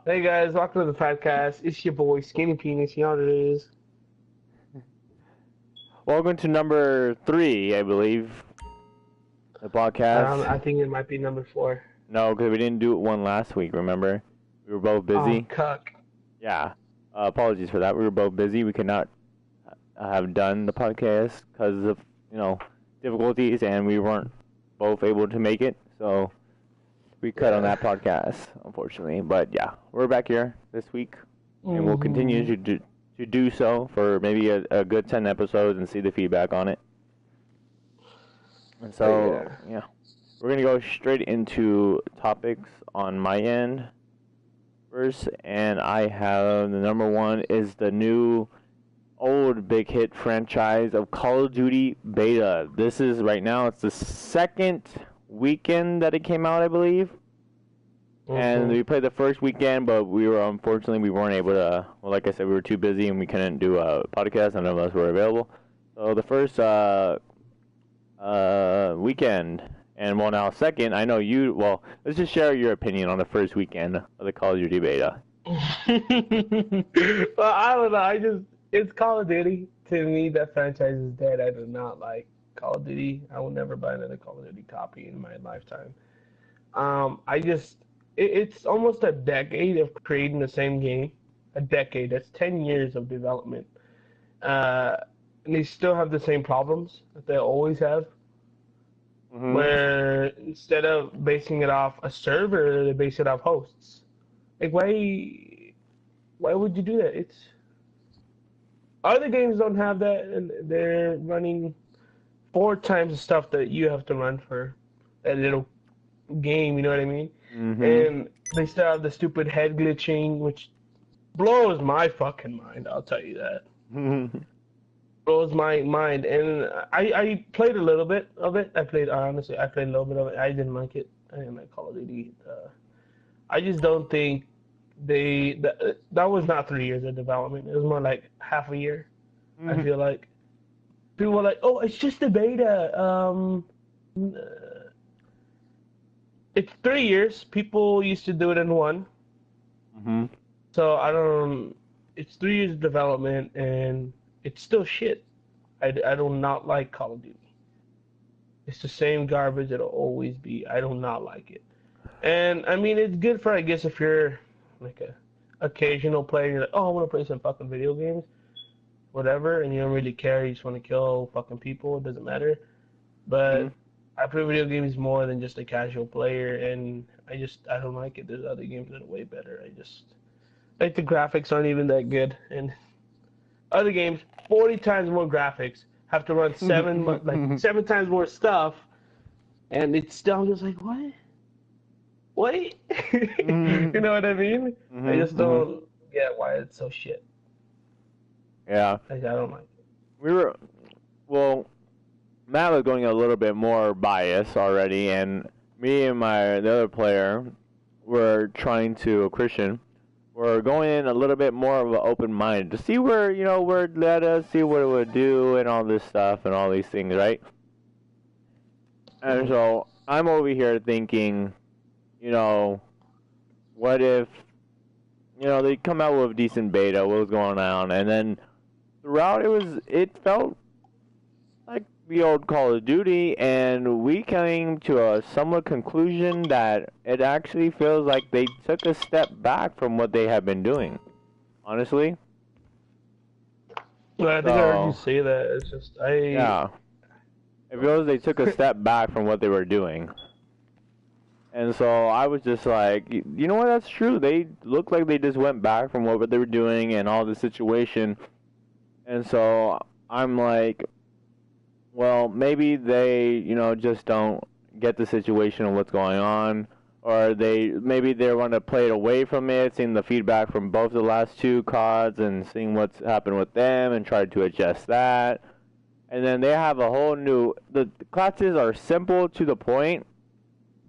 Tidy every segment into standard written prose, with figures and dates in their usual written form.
Hey guys, welcome to the podcast. It's your boy Skinny Penis. You know what it is. Welcome to number 3, I believe, the podcast. I think it might be number 4. No, because we didn't do one last week, remember? We were both Oh, busy. cuck. Yeah. Apologies for that. We were both busy. We could not have done the podcast because of, difficulties, and we weren't both able to make it. So we cut on that podcast, unfortunately. But yeah, we're back here this week, and we'll continue to do so for maybe a good 10 episodes and see the feedback on it. And so, yeah, we're going to go straight into topics on my end first. And I have the number one is the new old big hit franchise of Call of Duty Beta. This is right now, it's the second weekend that it came out, I believe. And we played the first weekend, but we weren't able to, well, like I said, we were too busy and we couldn't do a podcast. None of us were available. So the first weekend, and well, now second, I know you, well, let's just share your opinion on the first weekend of the Call of Duty Beta. Well, I don't know. It's Call of Duty. To me, that franchise is dead. I do not like Call of Duty. I will never buy another Call of Duty copy in my lifetime. It's almost a decade of creating the same game. A decade. That's 10 years of development. And they still have the same problems that they always have. Mm-hmm. Where instead of basing it off a server, they base it off hosts. Like, why would you do that? It's other games don't have that, and they're running 4 times the stuff that you have to run for that little game. You know what I mean? Mm-hmm. And they still have the stupid head glitching, which blows my fucking mind. I'll tell you that. Blows my mind. And I played a little bit of it. I played a little bit of it. I didn't like it. I didn't like Call of Duty. I just don't think that was not 3 years of development. It was more like half a year. I feel like people were like, "Oh, it's just a beta." It's 3 years. People used to do it in one. Mm-hmm. So I don't. It's 3 years of development, and it's still shit. I do not like Call of Duty. It's the same garbage it'll always be. I do not like it. And I mean, it's good for, I guess, if you're like a occasional player. You're like, oh, I want to play some fucking video games, whatever, and you don't really care. You just want to kill fucking people. It doesn't matter. But I play video games more than just a casual player, and I don't like it. There's other games that are way better. Like the graphics aren't even that good, and other games 40 times more graphics, have to run 7 times more stuff, and it's still, I'm just like, what? You know what I mean? I just don't get why it's so shit. Yeah. I don't like it. Matt was going a little bit more biased already, and me and the other player were Christian, we're going in a little bit more of an open mind to see where it led us, see what it would do, and all this stuff, and all these things, right? And so I'm over here thinking, what if, they come out with a decent beta, what was going on, and then throughout it felt like the old Call of Duty, and we came to a somewhat conclusion that it actually feels like they took a step back from what they have been doing, honestly. Well, I think I heard you say that. It's just, yeah. It feels they took a step back from what they were doing. And so I was just like, you know what, that's true. They look like they just went back from what they were doing and all the situation. And so I'm like, well, maybe they, just don't get the situation of what's going on. Or maybe they want to play it away from it, seeing the feedback from both the last 2 CODs and seeing what's happened with them and try to adjust that. And then they have a whole new, the classes are simple to the point,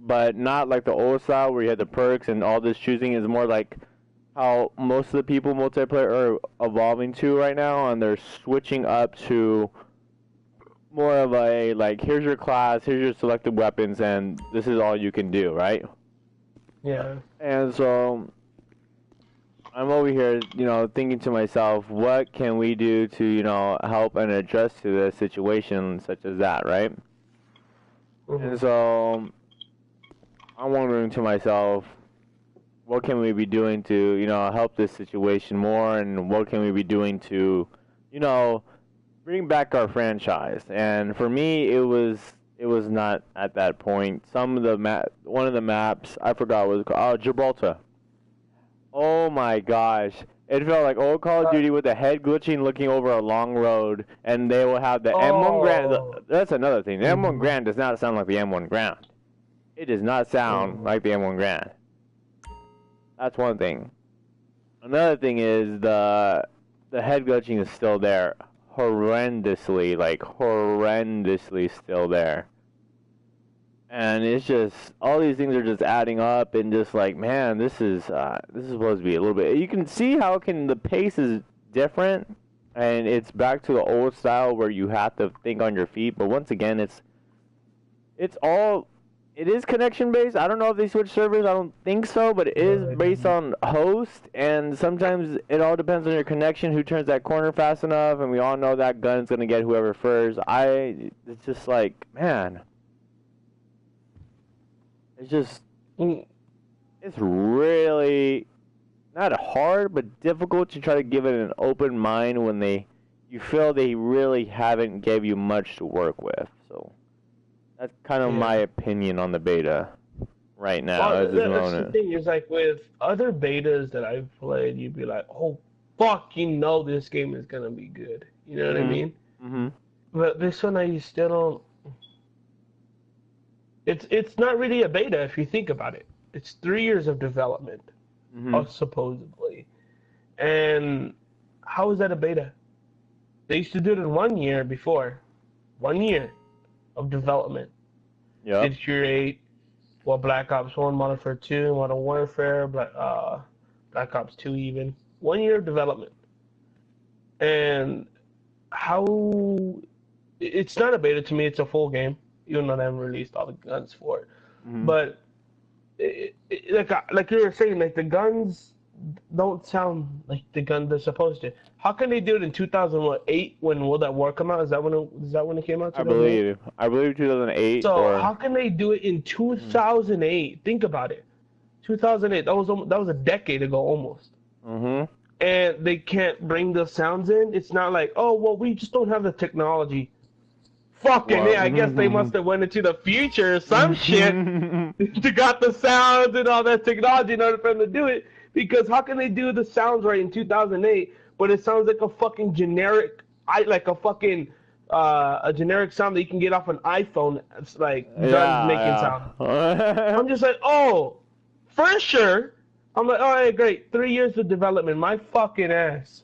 but not like the old style where you had the perks and all this choosing. Is more like how most of the people multiplayer are evolving to right now, and they're switching up to more of a, like, here's your class, here's your selected weapons, and this is all you can do, right? Yeah. And so I'm over here, thinking to myself, what can we do to, help and address to a situation such as that, right? And so I'm wondering to myself, what can we be doing to, help this situation more, and what can we be doing to, bring back our franchise? And for me, it was not at that point. One of the maps, I forgot what it was called, Gibraltar. Oh my gosh. It felt like old Call of Duty with the head glitching looking over a long road, and they will have the M1 Grand. That's another thing. The M1 Grand does not sound like the M1 Grand. It does not sound like the M1 Grand. That's one thing. Another thing is the head glitching is still there. Horrendously still there. And it's just, all these things are just adding up, and just like, man, this is supposed to be a little bit. You can see how the pace is different, and it's back to the old style where you have to think on your feet. But once again, it is connection based. I don't know if they switch servers. I don't think so, but it is based on host, and sometimes it all depends on your connection, who turns that corner fast enough, and we all know that gun's gonna get whoever first. It's just like, man. It's really not hard, but difficult to try to give it an open mind when you feel they really haven't gave you much to work with. So that's kind of my opinion on the beta right now. Well, that's the thing is, like, with other betas that I've played, you'd be like, oh, fuck, this game is gonna be good. You know what I mean? Mm-hmm. But this one, I still don't. It's not really a beta if you think about it. It's 3 years of development, supposedly. And how is that a beta? They used to do it in 1 year before. 1 year of development. Yeah. Did curate Black Ops 1, Modern Warfare 2, Modern Warfare, Black Ops 2 even. 1 year of development. And how... It's not a beta to me, it's a full game. Even though they haven't released all the guns for it. But like you were saying, like, the guns don't sound like the gun they're supposed to. How can they do it in 2008 when World at War come out? Is that when it came out? I believe 2008. So how can they do it in 2008? Think about it. 2008. That was a decade ago almost. And they can't bring the sounds in. It's not like, oh well, we just don't have the technology. Fucking I guess they must have went into the future or some shit to got the sounds and all that technology in order for them to do it. Because how can they do the sounds right in 2008, but it sounds like a fucking generic, a generic sound that you can get off an iPhone. It's like guns making sound. I'm just like, oh, for sure. I'm like, all right, great. 3 years of development, my fucking ass.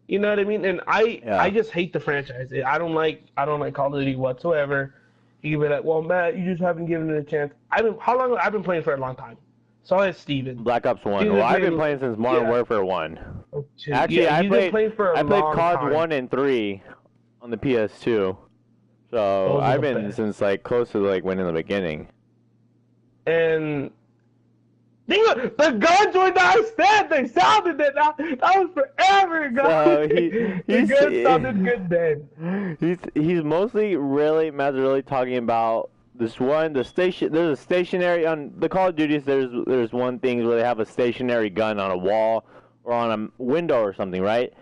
You know what I mean? And I just hate the franchise. I don't like Call of Duty whatsoever. You can be like, well, Matt, you just haven't given it a chance. I've been playing for a long time. So has Steven. Black Ops 1. Well, I've been playing since Modern Warfare 1. Actually, I played COD 1 and 3 on the PS2. So I've been since close to when in the beginning. And the guns were not stand. They sounded that. That was forever ago. The guns sounded good then. He's mostly really talking about this one. The station. There's a stationary on the Call of Duties. There's one thing where they have a stationary gun on a wall or on a window or something, right?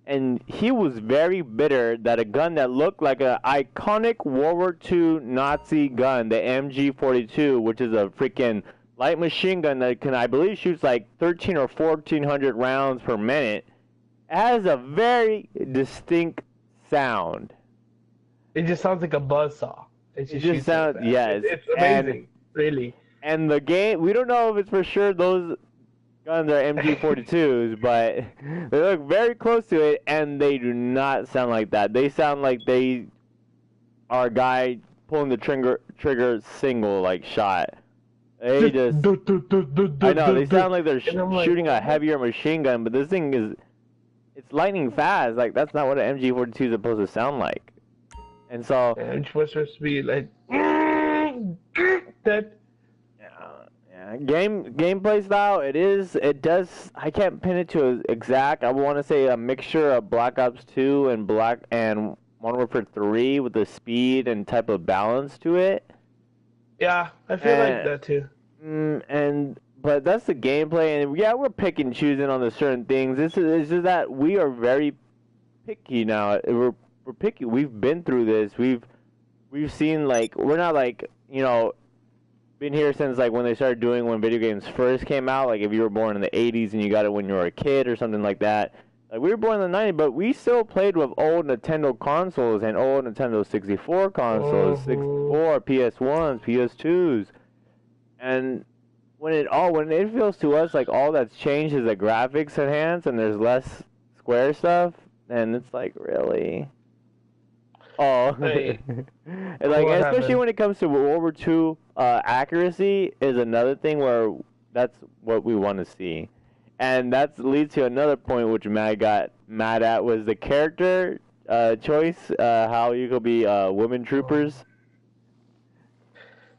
And he was very bitter that a gun that looked like an iconic World War II Nazi gun, the MG42, which is a freaking light machine gun that can, I believe, shoots 13 or 1400 rounds per minute, has a very distinct sound. It just sounds like a buzzsaw. It just sounds, yes. It's amazing, really. And the game, we don't know if it's for sure those guns are MG42s, but they look very close to it, and they do not sound like that. They sound like they are a guy pulling the trigger single shot. They just, I know, they sound like they're shooting a heavier machine gun, but this thing it's lightning fast. That's not what an MG42 is supposed to sound like. And so... it's supposed to be like... that. Yeah, Gameplay style, it does, I can't pin it to exact. I want to say a mixture of Black Ops 2 and Modern Warfare 3 with the speed and type of balance to it. Yeah, I feel like that too. But that's the gameplay, and yeah, we're picking and choosing on the certain things. It's just that we are very picky now. We're picky. We've been through this. We've seen, like, we're not like, been here since like when they started doing when video games first came out. Like if you were born in the 80s and you got it when you were a kid or something like that. Like we were born in the 90s, but we still played with old Nintendo consoles and old Nintendo 64 consoles, 64, PS1s, PS2s. And when it feels to us like all that's changed is the graphics enhanced and there's less square stuff, and it's like, really? Oh, Hey, like what especially happened? when it comes to World War II, accuracy is another thing where that's what we want to see, and that leads to another point which Matt got mad at was the character choice, how you could be women troopers.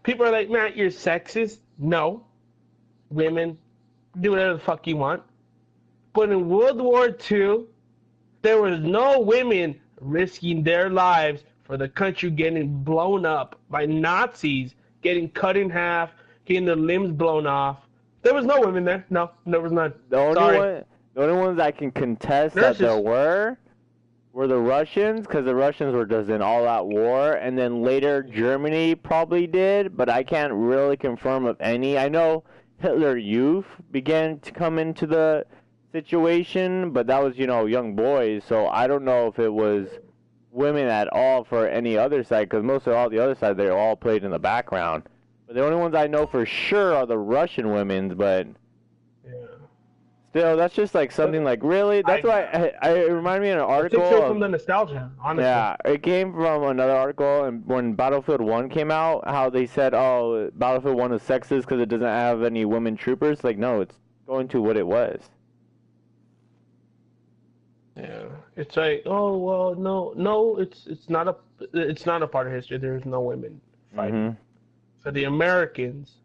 People are like, Matt, you're sexist. No, women, do whatever the fuck you want. But in World War II, there was no women risking their lives for the country getting blown up by Nazis, getting cut in half, getting their limbs blown off. There was no women there. No, there was none. The only ones I can contest that there Nurses. were the Russians, because the Russians were just in all-out war, and then later Germany probably did, but I can't really confirm of any. I know Hitler Youth began to come into the situation, but that was, young boys, so I don't know if it was women at all for any other side, because most of all the other side, they all played in the background. But the only ones I know for sure are the Russian women's, but Yeah. still, that's just like something like, really? That's why it reminded me of an It article. takes away from the nostalgia, honestly. Yeah, it came from another article, and when Battlefield 1 came out, how they said, oh, Battlefield 1 is sexist because it doesn't have any women troopers. Like, no, it's going to what it was. Yeah, it's like, oh well, no, it's not a part of history. There's no women fighting for the Americans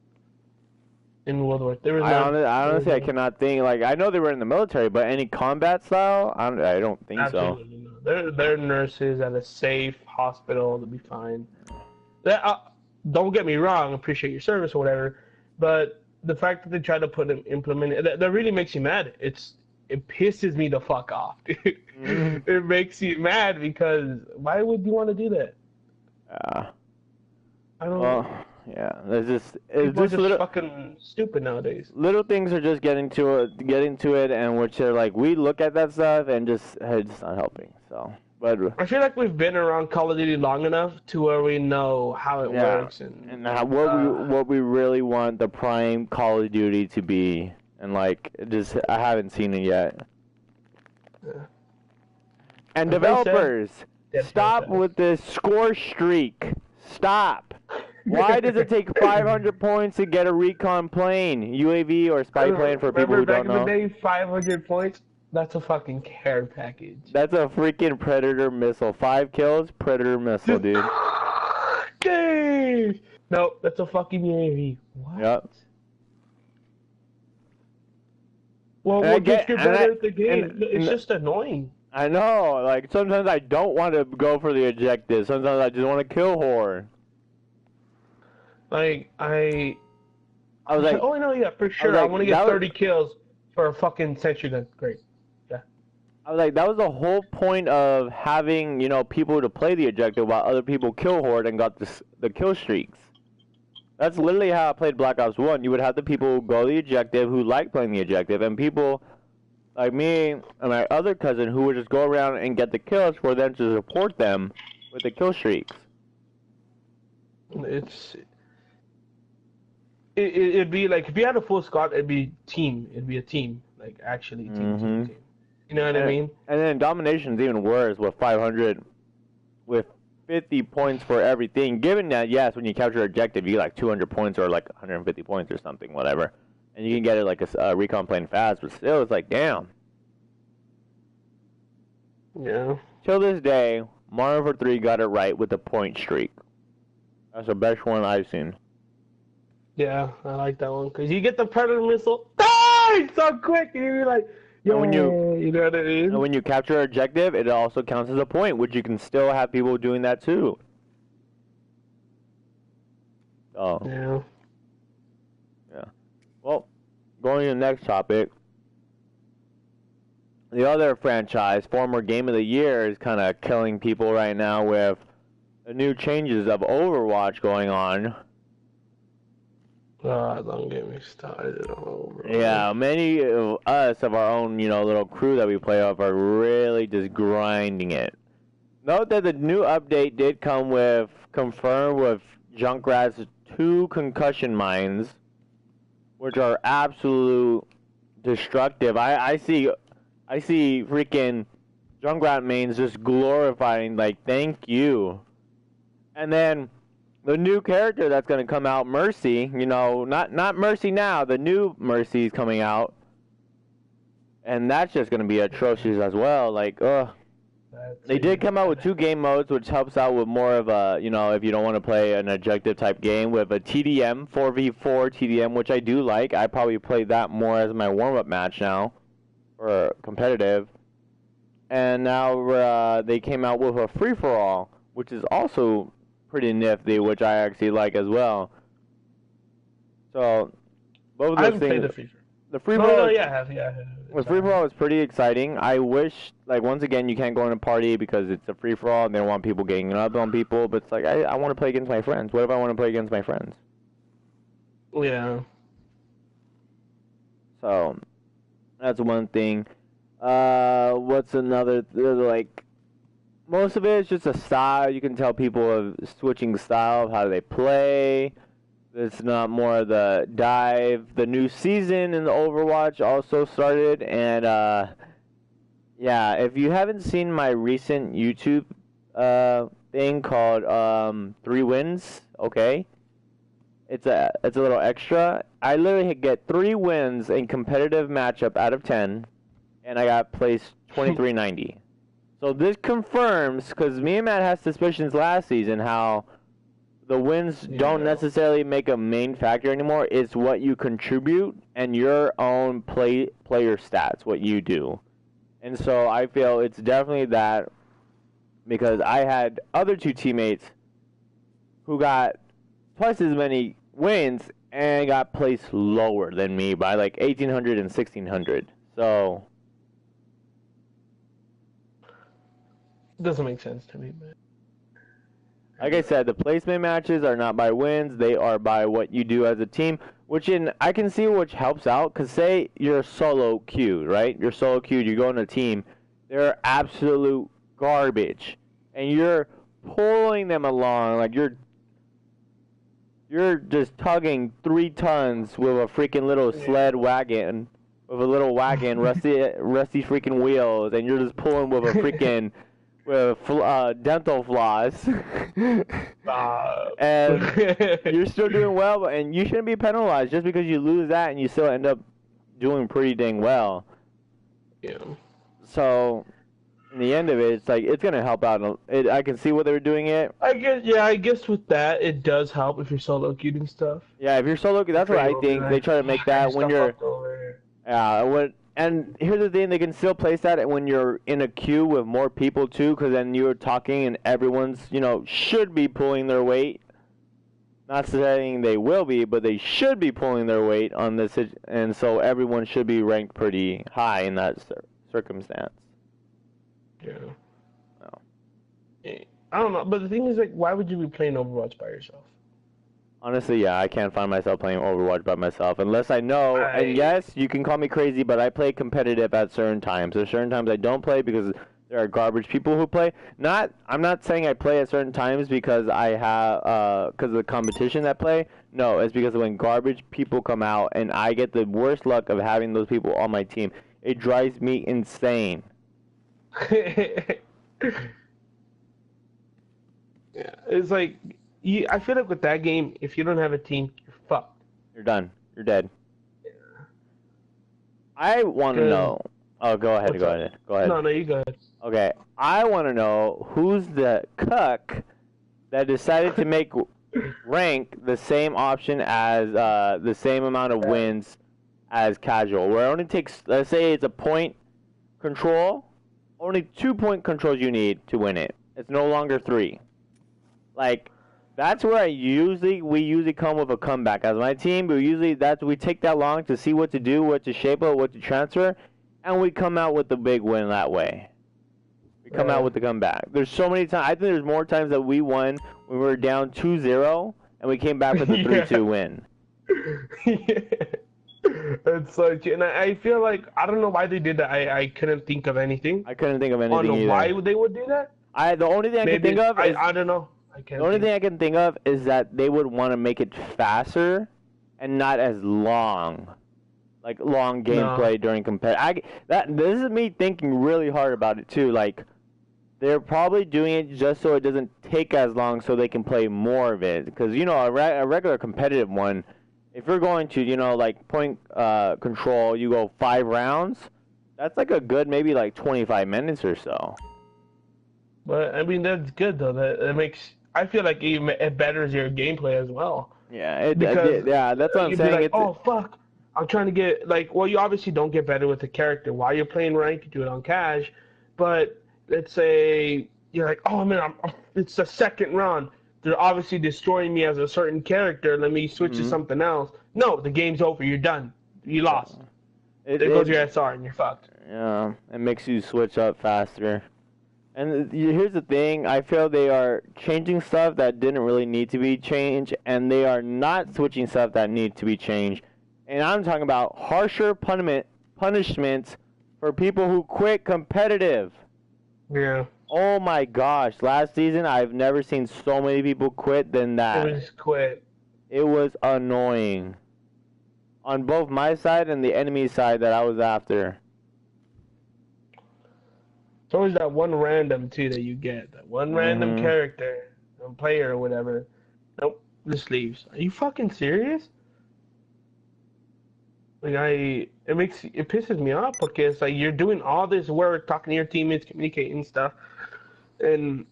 in World War. There was none. Honestly, I cannot think. Like, I know they were in the military, but any combat style, I don't think so. Absolutely not. They're nurses at a safe hospital. They'll be fine. Don't get me wrong. Appreciate your service or whatever, but the fact that they try to implement it, that really makes you mad. It pisses me the fuck off, dude. It makes you mad because why would you want to do that? Yeah. I don't. Well, yeah. It's People are just just fucking stupid nowadays. little things are just getting to it, and which are like we look at that stuff and it's not helping. So, but I feel like we've been around Call of Duty long enough to where we know how it works and what we really want the prime Call of Duty to be, and like just I haven't seen it yet. Yeah. And Like they said, developers, stop with this score streak. Stop. Why does it take 500 points to get a recon plane, UAV, or spy plane for people who don't know? Remember back in the day, 500 points? That's a fucking care package. That's a freaking Predator missile. 5 kills, Predator missile, dude. Dang! No, that's a fucking UAV. What? Yep. Well, And we'll just get better at the game. and- It's just annoying. I know, like, sometimes I don't want to go for the objective. Sometimes I just want to kill whore. Like, I was like, oh, no, yeah, for sure. like, I want to get that was- 30 kills for a fucking sentry gun. Great. I was like, that was the whole point of having, people to play the objective while other people kill horde and got the kill streaks. That's literally how I played Black Ops 1. You would have the people who go the objective, who like playing the objective, and people like me and my other cousin who would just go around and get the kills for them to support them with the kill streaks. It'd be like, if you had a full squad, it'd be team. It'd be a team. Like, actually, team. You know what I mean? And then Domination's even worse with 500, with 50 points for everything. Given that, yes, when you capture an objective, you get like 200 points or like 150 points or something, whatever. And you can get it like a recon plane fast, but still, it's like, damn. Yeah. Till this day, Modern Warfare 3 got it right with the point streak. That's the best one I've seen. Yeah, I like that one because you get the predator missile, die so quick, and you're like, yeah, And you know what I mean? when you capture an objective, it also counts as a point, which you can still have people doing that too. Oh. Yeah. Yeah. Well, going to the next topic. The other franchise, former Game of the Year, is kind of killing people right now with the new changes of Overwatch going on. Don't get me started on Overwatch. Yeah, many of us, of our own, little crew that we play with, are really just grinding it. Note that the new update did come with, confirmed with Junkrat's 2 concussion mines, which are absolute destructive. I see freaking Junkrat mains just glorifying, like, thank you. And then the new character that's going to come out, Mercy, not Mercy now, the new Mercy is coming out. And that's just going to be atrocious as well. Like, ugh. They did come out with 2 game modes, which helps out with more of a, if you don't want to play an objective type game, with a TDM, 4v4 TDM, which I do like. I probably play that more as my warm-up match now, or competitive. And now they came out with a free-for-all, which is also pretty nifty, which I actually like as well. So, both of those things. I haven't played the free-for-all. The free-for-all is pretty exciting. I wish, like, once again, you can't go in a party because it's a free-for-all and they don't want people getting up on people. But it's like, I want to play against my friends. What if I want to play against my friends? Yeah. So, that's one thing. What's another, like, most of it is just a style. You can tell people are switching style of how they play. It's not more of the dive. The new season in the Overwatch also started, and yeah, if you haven't seen my recent YouTube thing called 3 Wins, okay, it's a little extra. I literally get 3 wins in competitive matchup out of 10, and I got placed 2390. So this confirms, because me and Matt had suspicions last season how the wins don't necessarily make a main factor anymore. It's what you contribute and your own player stats, what you do. And so I feel it's definitely that, because I had other 2 teammates who got twice as many wins and got placed lower than me by like 1,800 and 1,600. So it doesn't make sense to me, man. Like I said, the placement matches are not by wins. They are by what you do as a team, I can see which helps out. Because say you're solo queued, right? You're solo queued, you go in a team. They're absolute garbage. And you're pulling them along. Like you're just tugging 3 tons with a freaking little sled wagon. With a little wagon, rusty freaking wheels. And you're just pulling with a freaking... with dental floss, and you're still doing well, and you shouldn't be penalized just because you lose that, and you still end up doing pretty dang well. Yeah. So, in the end of it, it's like it's gonna help out. I can see what they were doing it. I guess with that, it does help if you're solo queued and stuff. Yeah, if you're solo queued, that's what I think. They try to make that when you're. And here's the thing, they can still place that when you're in a queue with more people too, because then you're talking and everyone's, should be pulling their weight. Not saying they will be, but they should be pulling their weight on this, and so everyone should be ranked pretty high in that circumstance. Yeah. No. I don't know, but the thing is, like, why would you be playing Overwatch by yourself? Honestly, yeah, I can't find myself playing Overwatch by myself unless I know. And yes, you can call me crazy, but I play competitive at certain times. There's certain times I don't play because there are garbage people who play. I'm not saying I play at certain times because I have because of the competition that play. No, it's because when garbage people come out and I get the worst luck of having those people on my team, it drives me insane. Yeah, it's like. I feel like with that game, if you don't have a team, you're fucked. You're done. You're dead. Yeah. I want to know. Oh, go ahead. Go ahead. No, you go ahead. Okay. I want to know who's the cuck that decided to make rank the same option as the same amount of wins as casual. Where it only takes, let's say it's a point control, only 2 point controls you need to win it. It's no longer 3. Like, that's where we usually come with a comeback as my team. But we take that long to see what to do, what to shape up, what to transfer, and we come out with the big win that way. We come out with the comeback. There's so many times. I think there's more times that we won when we were down 2-0 and we came back with a 3-2 win. It's like, and I feel like I don't know why they did that. I couldn't think of anything. I couldn't think of anything I don't know either. why they would do that. The only thing I can think of is I don't know. the only thing I can think of is that they would want to make it faster and not as long, like long gameplay during this is me thinking really hard about it too. Like, they're probably doing it just so it doesn't take as long, so they can play more of it. Because a regular competitive one, if you're going to like point control, you go 5 rounds. That's like a good maybe like 25 minutes or so. But I mean that's good though. That makes I feel like it betters your gameplay as well. Yeah, that's what I'm saying. Like, oh fuck, I'm trying to get well, you obviously don't get better with the character while you're playing rank. You do it on cash, but let's say you're like, oh man, it's the second round. They're obviously destroying me as a certain character. Let me switch to something else. No, the game's over. You're done. You lost. There goes your SR and you're fucked. Yeah, it makes you switch up faster. And here's the thing, I feel they are changing stuff that didn't really need to be changed, and they are not switching stuff that needs to be changed. And I'm talking about harsher punishments for people who quit competitive. Yeah. Oh my gosh, last season I've never seen so many people quit than that. It was quit. It was annoying. On both my side and the enemy side that I was after. It's always that one random too that you get. That one random character, player or whatever. Nope, just leaves. Are you fucking serious? Like it pisses me off because it's like you're doing all this work, talking to your teammates, communicating stuff, and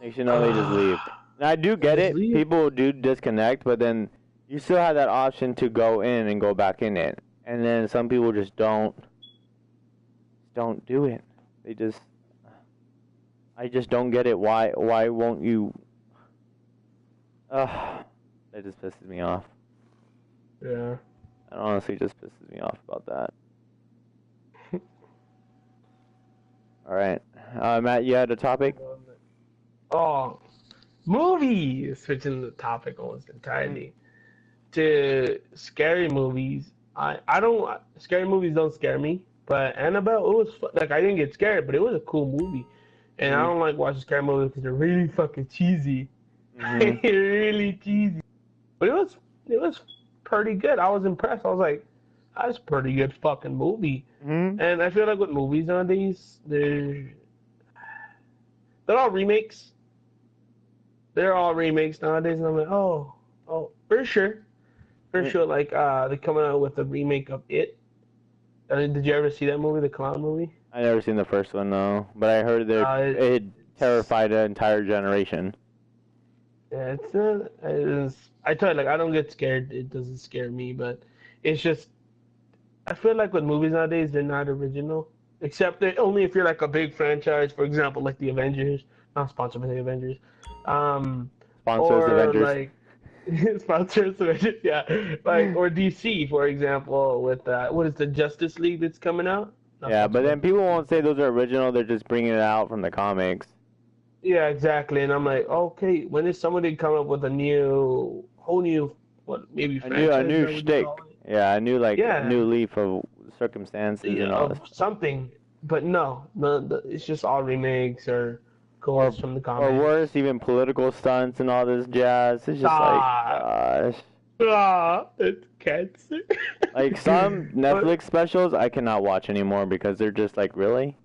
makes you know they just leave. And I do get it. People do disconnect, but then you still have that option to go in and go back in it. And then some people just don't do it. I just don't get it. Why won't you? That just pisses me off. Yeah. It honestly just pisses me off about that. All right. Matt, you had a topic? Oh, movies! Switching the topic almost entirely. To scary movies. Scary movies don't scare me. But Annabelle, it was like I didn't get scared, but it was a cool movie. And I don't like watching scary movies because they're really fucking cheesy. Really cheesy. But it was pretty good. I was impressed. I was like, that's a pretty good fucking movie. And I feel like with movies nowadays, they're all remakes. They're all remakes nowadays, and I'm like, oh, for sure. For sure, like, they're coming out with a remake of It. Did you ever see that movie, the clown movie? I never seen the first one, no. But I heard that it terrified an entire generation. Yeah, I tell you, like, I don't get scared. It doesn't scare me, but it's just, I feel like with movies nowadays, they're not original. Except only if you're like a big franchise, for example, like the Avengers. Not sponsored by the Avengers. Sponsors Avengers. Like, sponsors Avengers, yeah. Like, or DC, for example, with, what is the Justice League that's coming out? Yeah, but then people won't say those are original. They're just bringing it out from the comics. Yeah, exactly. And I'm like, okay, when is somebody come up with a whole new, what, maybe franchise? A new shtick. Yeah, a new leaf of circumstances and all this. Something. But no, it's just all remakes or quotes from the comics. Or worse, even political stunts and all this jazz. It's just like, gosh. It's cancer. Like some Netflix specials I cannot watch anymore because they're just like, really?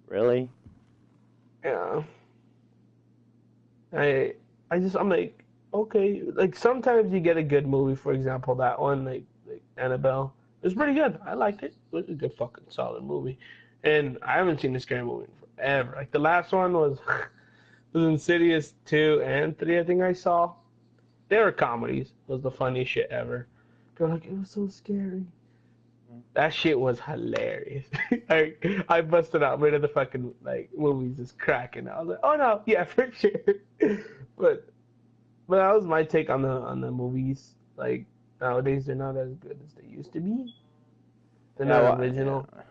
Really? Yeah. I'm like, okay, like sometimes you get a good movie, for example, that one, like Annabelle. It was pretty good. I liked it. It was a good fucking solid movie. And I haven't seen a scary movie in forever. Like the last one was Insidious 2 and 3, I think I saw. They were comedies. It was the funniest shit ever. They're like, it was so scary. That shit was hilarious. I busted out rid of the fucking like movies just cracking. I was like, oh no, yeah, for sure. But but that was my take on the movies. Like nowadays, they're not as good as they used to be. They're Yeah, not well, original. yeah.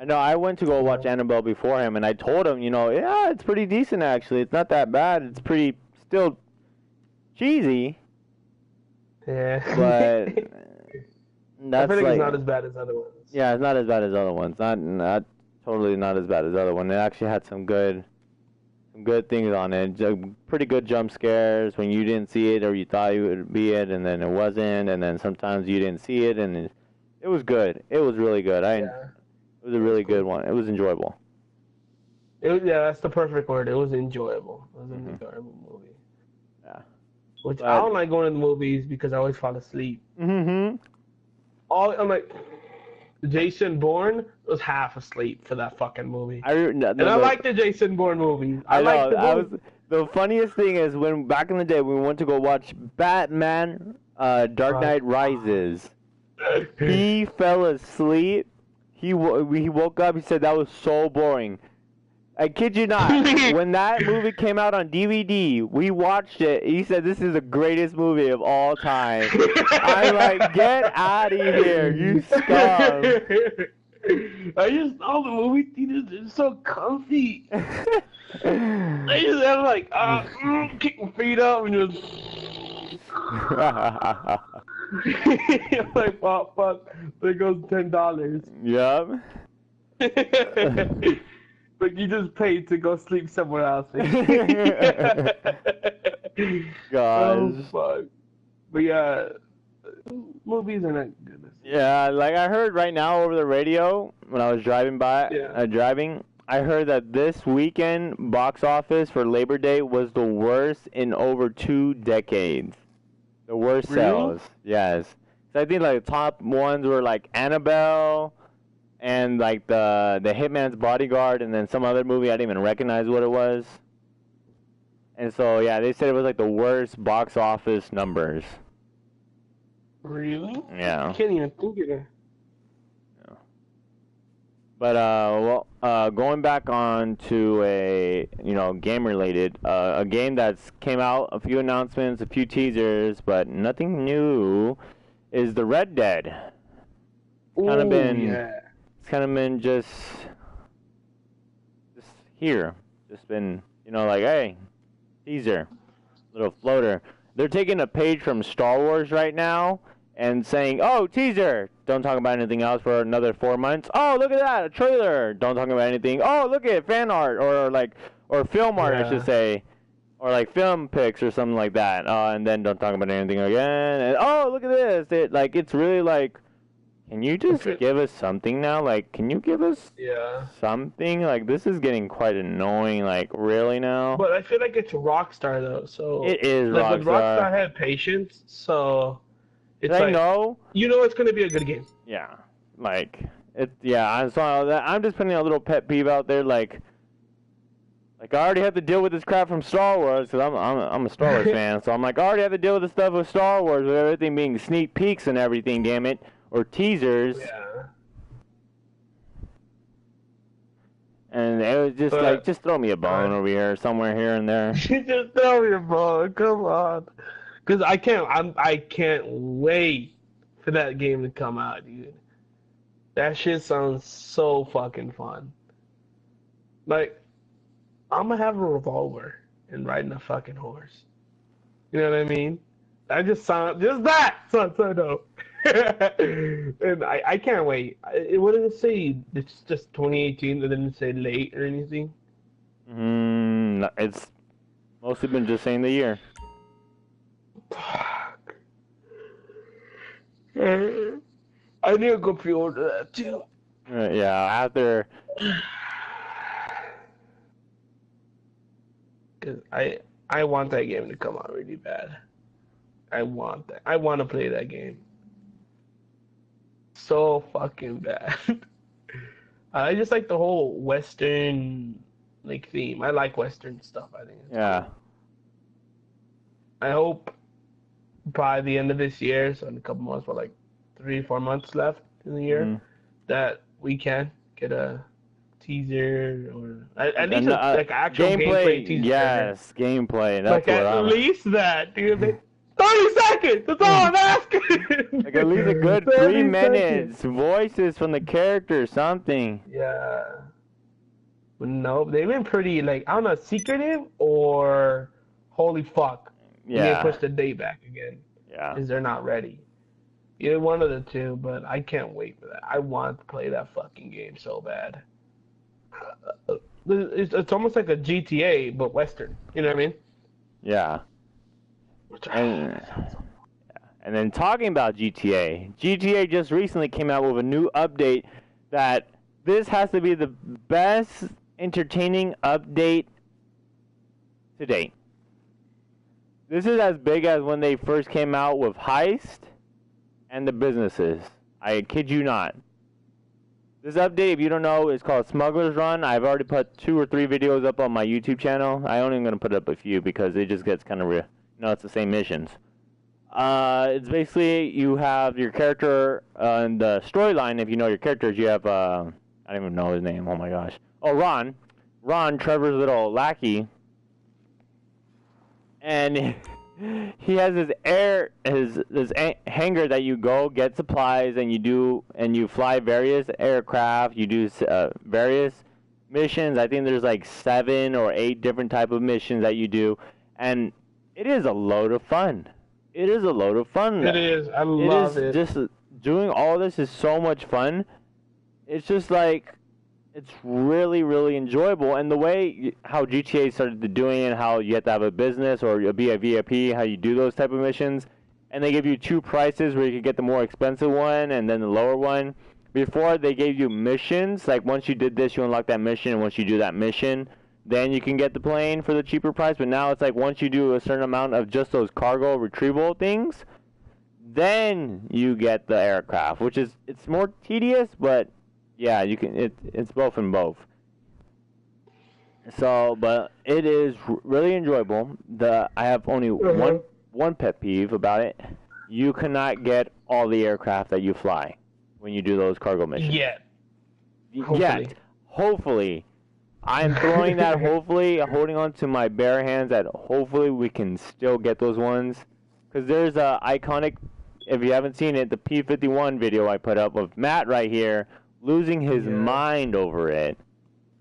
I know I went to go watch Yeah. Annabelle before him, and I told him, yeah, it's pretty decent actually. It's not that bad. It's pretty still cheesy, Yeah. but I that's feel like it's like, not as bad as other ones. yeah, it's not as bad as other ones. Not totally not as bad as other one. It actually had some good things on it. Pretty good jump scares when you didn't see it or you thought it would be it, and then it wasn't, and then sometimes you didn't see it, and it was good. It was really good. Yeah. It was a really cool. good one. It was enjoyable. Yeah, that's the perfect word. It was enjoyable. It was an Mhm. enjoyable movie. Yeah. Which But- I don't like going to the movies because I always fall asleep. Mm-hmm. I'm like, Jason Bourne was half asleep for that fucking movie. And I like the Jason Bourne movies. I like know. the movie. The funniest thing is when back in the day when we went to go watch Batman, Dark Knight Rises. He fell asleep. He woke up. He said that was so boring. I kid you not. When that movie came out on DVD, we watched it. He said this is the greatest movie of all time. I'm like, get out of here, you scum. I just all the movie theaters are so comfy. I just have like kick my feet up and just I'm like, oh fuck, there goes $10. Yep. But you just paid to go sleep somewhere else. Gosh. Oh fuck. But yeah, movies are not good. Yeah, like I heard right now over the radio when I was driving Yeah. I heard that this weekend box office for Labor Day was the worst in over 2 decades. The worst Really? sales. Yes. So I think like the top ones were like Annabelle and like the Hitman's Bodyguard and then some other movie I didn't even recognize what it was. And so yeah, they said it was like the worst box office numbers. Really? Yeah. I can't even think of it. But going back on to a game related, a game that's came out, a few announcements, a few teasers, but nothing new, is the Red Dead. Kinda Ooh, been- yeah. It's kind of been just here, just been like, hey, teaser, little floater. They're taking a page from Star Wars right now and saying, oh, teaser, don't talk about anything else for another 4 months. Oh, look at that, a trailer, don't talk about anything. Oh, look at fan art or film art, I Yeah. should say, or like film pics or something like that. And then don't talk about anything again. And oh, look at this. It's really like, can you just Okay. give us something now? Like, can you give us Yeah. something? Like, this is getting quite annoying. Like, really now? But I feel like it's Rockstar though, so It is like with Rockstar Rockstar. had patience, so it's I like know. it's gonna be a good game. Yeah. Like, I'm just putting a little pet peeve out there. Like I already have to deal with this crap from Star Wars because I'm a Star Wars fan. So I'm like, I already have to deal with the stuff with Star Wars with everything being sneak peeks and everything. Damn it, or teasers. Yeah. And it was just But- like, just throw me a bone over here, somewhere here and there. Just throw me a ball, come on. Cause I can't wait for that game to come out, dude. That shit sounds so fucking fun. Like, I'm gonna have a revolver and riding a fucking horse. You know what I mean? Just that sounds so dope. And I can't wait. What did it say? It's just 2018. It didn't say late or anything. It's mostly been just saying the year. Fuck. I need to go pre-order that too. Yeah, after. Cause I want that game to come out really bad. I want that. I want to play that game. So fucking bad. I just like the whole Western theme. I like Western stuff. I think. It's Yeah. cool. I hope by the end of this year, so in a couple months, for like 3 4 months left in the year, Mhm. that we can get a teaser or at least And like actual gameplay gameplay, teaser. yes, gameplay. That's Like what at I'm. least that, dude. 30 seconds. That's all I'm asking. Like at least a good 3 30 seconds. minutes, voices from the characters, something. Yeah. No, they've been pretty like I don't know, secretive or holy fuck. We need to Yeah, push the date back again yeah. because they're not ready. Either one of the two, but I can't wait for that. I want to play that fucking game so bad. It's almost like a GTA but Western. You know what I mean? Yeah. And and then talking about GTA, GTA just recently came out with a new update that this has to be the best entertaining update to date. This is as big as when they first came out with Heist and the businesses. I kid you not. This update, if you don't know, is called Smuggler's Run. I've already put 2 or 3 videos up on my YouTube channel. I only am going to put up a few because it just gets kind of real. It's the same missions. It's basically you have your character in the storyline. If you know your characters, you have I don't even know his name. Oh my gosh. Oh, Ron. Ron, Trevor's little lackey, and he has his hangar that you go get supplies and you fly various aircraft. You do various missions. I think there's like 7 or 8 different type of missions that you do, and it is a load of fun. It is a load of fun. It is. I love it. Just doing all this is so much fun. It's just like it's really, really enjoyable. And the way how GTA started doing it, how you have to have a business or be a VIP, how you do those type of missions, and they give you 2 prices where you can get the more expensive one and then the lower one. Before they gave you missions, like once you did this, you unlock that mission, and once you do that mission, then you can get the plane for the cheaper price. But now it's like once you do a certain amount of just those cargo retrieval things, then you get the aircraft, which is it's more tedious, but yeah, you can it's both and both. So, but it is really enjoyable. I have only one pet peeve about it. You cannot get all the aircraft that you fly when you do those cargo missions. Yet. Yet. Hopefully. I'm throwing that hopefully, holding on to my bare hands that hopefully we can still get those ones. Because there's a iconic, if you haven't seen it, the P-51 video I put up of Matt right here losing his mind over it.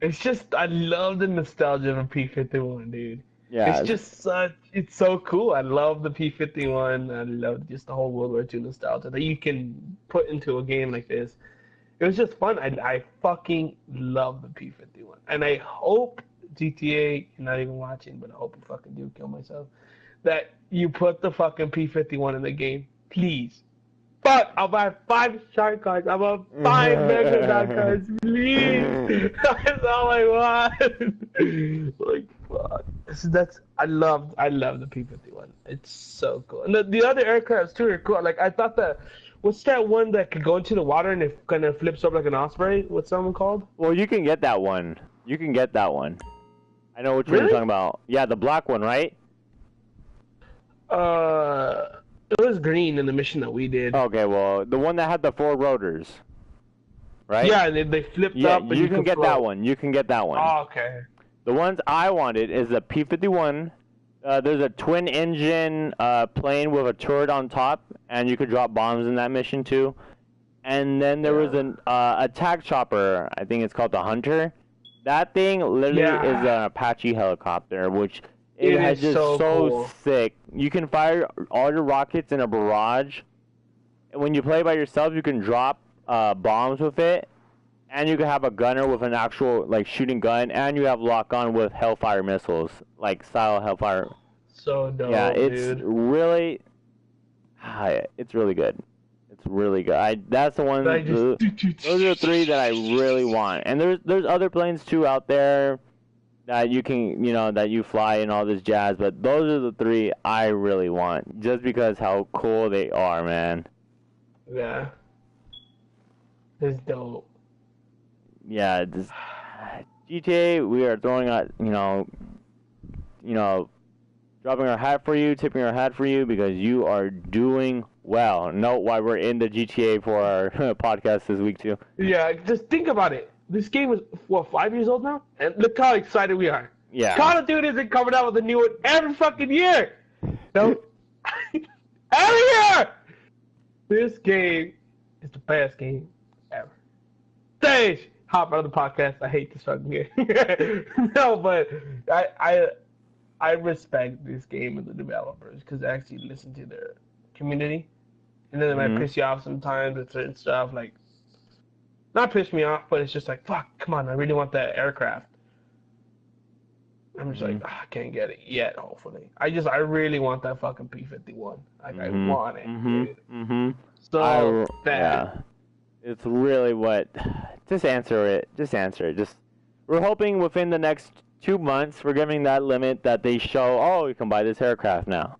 It's just, I love the nostalgia of a P-51, dude. Yeah. It's just it's so cool. I love the P-51. I love just the whole World War II nostalgia that you can put into a game like this. It was just fun. I fucking love the P-51. And I hope GTA, you're not even watching, but I hope I fucking do kill myself, that you put the fucking P-51 in the game. Please. Fuck, I'll buy 5 shark cards. I'll buy 5 mega shark cards. Please. That's all I want. Like, fuck. I love the P-51. It's so cool. And the other aircrafts too are cool. Like, I thought what's that one that could go into the water and it kind of flips up like an osprey? What's that one called? Well, you can get that one. You can get that one. I know which one you're talking about. Yeah, the black one, right? It was green in the mission that we did. Okay, well, the one that had the 4 rotors, right? Yeah, they flipped up. And you can get that one. You can get that one. Oh, okay. The ones I wanted is the P-51. There's a twin-engine plane with a turret on top, and you could drop bombs in that mission too. And then there was an attack chopper. I think it's called the Hunter. That thing literally is an Apache helicopter, which it has just so cool. Sick. You can fire all your rockets in a barrage. And when you play by yourself, you can drop bombs with it. And you can have a gunner with an actual, like, shooting gun. And you have lock-on with Hellfire missiles, like, style Hellfire. So dope, yeah, it's dude. really... it's really good. It's really good. That's the one... Those are the 3 that I really want. And there's other planes, too, out there that you can, that you fly and all this jazz. But those are the 3 I really want. Just because how cool they are, man. Yeah. It's dope. Yeah, this GTA, we are throwing out, dropping our hat for you, tipping our hat for you, because you are doing well. Note why we're in the GTA for our podcast this week too. Yeah, just think about it. This game is, what, 5 years old now? And look how excited we are. Yeah. Call of Duty isn't coming out with a new one every fucking year. No. Every year! This game is the best game ever. Stage! Hop out of the podcast. I hate this fucking game. No, but I respect this game and the developers because they actually listen to their community. And then it might piss you off sometimes with certain stuff. Like, not piss me off, but it's just like, fuck, come on, I really want that aircraft. I'm just like, I can't get it yet, hopefully. I really want that fucking P-51. Like, I want it. So, yeah. It's really what... Just answer it. We're hoping within the next 2 months, we're giving that limit that they show, oh, you can buy this aircraft now.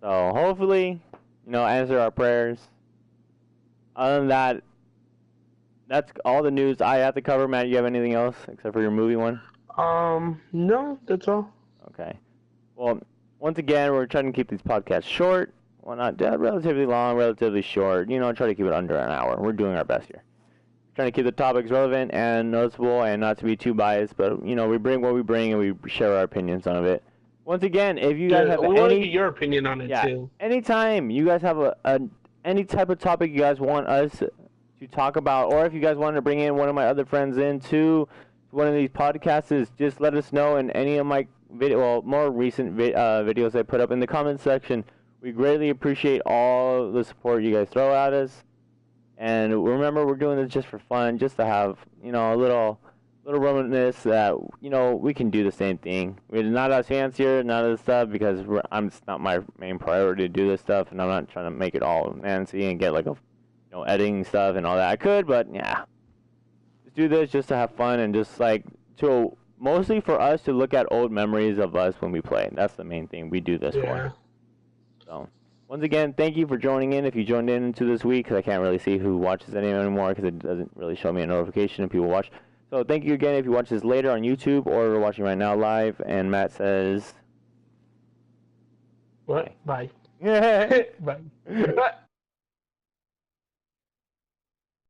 So, hopefully, answer our prayers. Other than that, that's all the news I have to cover. Matt, you have anything else except for your movie one? No, that's all. Okay. Well, once again, we're trying to keep these podcasts short. Well, not relatively long, relatively short. Try to keep it under an hour. We're doing our best here. Trying to keep the topics relevant and noticeable and not to be too biased, but, we bring what we bring and we share our opinions on it. Once again, if you guys have we want to get your opinion on it, too. Anytime you guys have any type of topic you guys want us to talk about, or if you guys want to bring in one of my other friends into one of these podcasts, just let us know in any of my more recent videos I put up in the comments section. We greatly appreciate all the support you guys throw at us. And remember, we're doing this just for fun, just to have, a little reminiscence that, we can do the same thing. We're not as fancier, none of this stuff, because it's not my main priority to do this stuff, and I'm not trying to make it all fancy and get, like, editing stuff and all that. I could, but, yeah. Just do this just to have fun and just, like, mostly for us to look at old memories of us when we play. That's the main thing we do this for. So, once again, thank you for joining in. If you joined in into this week, because I can't really see who watches it anymore, because it doesn't really show me a notification if people watch. So, thank you again if you watch this later on YouTube or we're watching right now live. And Matt says... What? Bye. Bye. Bye.